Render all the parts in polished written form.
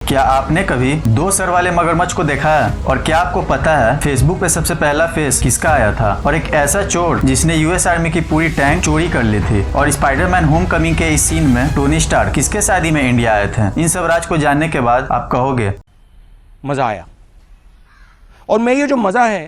क्या आपने कभी 2 सर वाले मगरमच्छ को देखा है? और क्या आपको पता है फेसबुक पे सबसे पहला फेस किसका आया था? और एक ऐसा चोर जिसने यूएस आर्मी की पूरी टैंक चोरी कर ली थी। और स्पाइडरमैन होमकमिंग के इस सीन में टोनी स्टार्क किसके शादी में इंडिया आए थे? इन सब राज को जानने के बाद आप कहोगे मजा आया, और मैं ये जो मजा है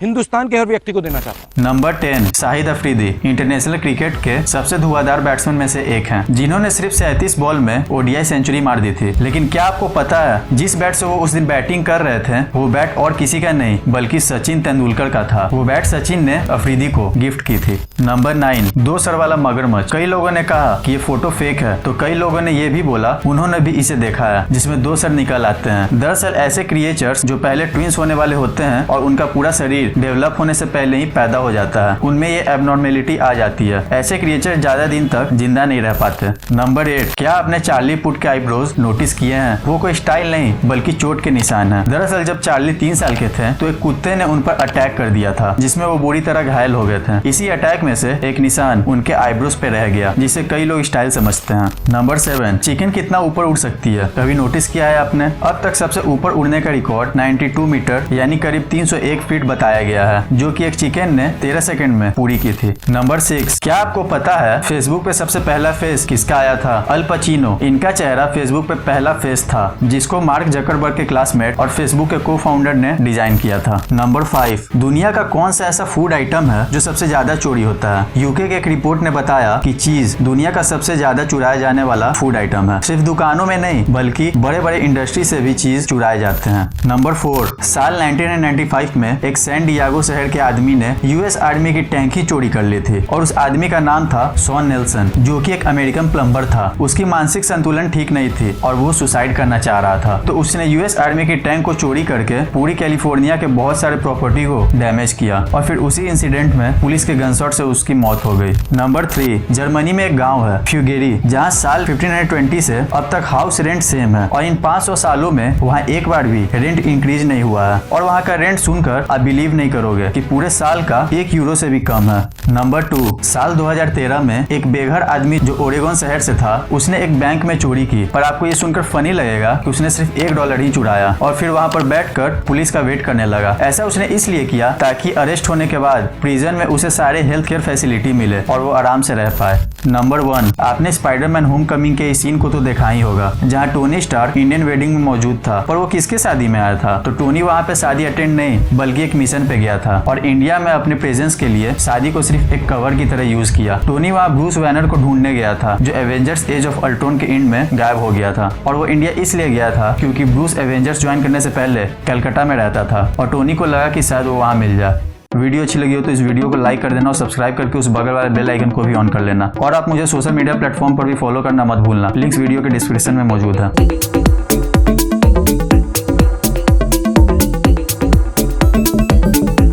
हिंदुस्तान के हर व्यक्ति को देना चाहता हूं। Number 10 Shahid Afridi international cricket के सबसे धुआंधार बैट्समैन में से एक हैं, जिन्होंने सिर्फ 37 बॉल में ओडीआई सेंचुरी मार दी थी। लेकिन क्या आपको पता है जिस बैट से वो उस दिन बैटिंग कर रहे थे वो बैट और किसी का नहीं बल्कि सचिन तेंदुलकर का था। वो बैट सचिन ने अफरीदी को गिफ्ट की थी। नंबर 9 2 सर वाला मगरमच्छ। कई लोगों ने कहा कि ये फोटो फेक है, तो कई लोगों ने ये भी बोला उन्होंने भी इसे देखा है, जिसमें 2 सर निकल आते हैं। दरअसल ऐसे क्रिएचर्स जो पहले ट्विंस होने वाले होते हैं और उनका पूरा शरीर डेवलप होने से पहले ही पैदा हो जाता है, उनमें ये एबनॉर्मेलिटी आ जाती है। ऐसे क्रिएचर ज्यादा दिन तक जिंदा नहीं रह पाते। नंबर 8 क्या आपने चार्ली पुट के आईब्रोज नोटिस किए हैं? वो कोई स्टाइल नहीं बल्कि चोट के निशान है। दरअसल जब चार्ली 3 साल के थे तो एक कुत्ते ने उन पर अटैक कर दिया था, जिसमें वो बुरी तरह घायल हो गए थे। इसी अटैक में से एक निशान उनके आईब्रोज पे रह गया, जिसे कई लोग स्टाइल समझते हैं। नंबर 7 चिकन कितना ऊपर उड़ सकती है? कभी नोटिस किया है आपने? अब तक सबसे ऊपर उड़ने का रिकॉर्ड 92 मीटर यानी करीब 301 फीट बताया गया है, जो कि एक चिकन ने 13 सेकंड में पूरी की थी। नंबर 6 क्या आपको पता है फेसबुक पे सबसे पहला फेस किसका आया था? अल पचिनो। इनका चेहरा फेसबुक पे पहला फेस था, जिसको मार्क जकरबर्ग के क्लासमेट और फेसबुक के को फाउंडर ने डिजाइन किया था। नंबर 5 दुनिया का कौन सा ऐसा फूड आइटम है जो सबसे ज्यादा चोरी होता है? यूके के एक रिपोर्ट ने बताया कि चीज दुनिया का सबसे ज्यादा चुराया जाने वाला फूड आइटम है। सिर्फ दुकानों में नहीं बल्कि बड़े बड़े इंडस्ट्री से भी चीज चुराए जाते हैं। नंबर 4 साल 1995 में एक सैन डियागो शहर के आदमी ने यूएस आर्मी की टैंक ही चोरी कर ली थी, और उस आदमी का नाम था शॉन नेल्सन, जो कि एक अमेरिकन प्लम्बर था। उसकी मानसिक संतुलन ठीक नहीं थी और वो सुसाइड करना चाह रहा था, तो उसने यूएस आर्मी की टैंक को चोरी करके पूरी कैलिफोर्निया के बहुत सारे प्रॉपर्टी को डैमेज किया, और फिर उसी इंसिडेंट में पुलिस के गनशॉट से उसकी मौत हो गई। नंबर 3 जर्मनी में एक गाँव है फ्यूगेरी, जहाँ साल 1520 से अब तक हाउस रेंट सेम है, और इन 500 सालों में वहाँ एक बार भी रेंट इंक्रीज नहीं हुआ है। और वहाँ का रेंट सुनकर आप बिलीव नहीं करोगे कि पूरे साल का 1 यूरो से भी कम है। नंबर 2 साल 2013 में एक बेघर आदमी जो ओरेगन शहर से था, उसने एक बैंक में चोरी की। पर आपको ये सुनकर फनी लगेगा कि उसने सिर्फ $1 ही चुराया और फिर वहाँ पर बैठकर पुलिस का वेट करने लगा। ऐसा उसने इसलिए किया ताकि अरेस्ट होने के बाद प्रिजन में उसे सारे हेल्थ केयर फैसिलिटी मिले और वो आराम से रह पाए। नंबर 1 आपने स्पाइडरमैन होमकमिंग के इस सीन को तो देखा ही होगा, जहाँ टोनी स्टार्क इंडियन वेडिंग में मौजूद था। पर वो किसके शादी में आया था? तो टोनी वहाँ पे शादी अटेंड नहीं बल्कि एक मिशन पे गया था, और इंडिया में अपने प्रेजेंस के लिए शादी को सिर्फ एक कवर की तरह यूज किया। टोनी वहाँ ब्रूस बैनर को ढूंढने गया था, जो एवेंजर्स एज ऑफ अल्ट्रॉन के एंड में गायब हो गया था। और वो इंडिया इसलिए गया था क्योंकि ब्रूस एवेंजर्स ज्वाइन करने से पहले कलकत्ता में रहता था, और टोनी को लगा कि शायद वो वहाँ मिल जाए। वीडियो अच्छी लगी हो तो इस वीडियो को लाइक कर देना और सब्सक्राइब करके उस बगल वाले बेल आइकन को भी ऑन कर लेना। और आप मुझे सोशल मीडिया प्लेटफॉर्म पर भी फॉलो करना मत भूलना, लिंक्स वीडियो के डिस्क्रिप्शन में मौजूद है।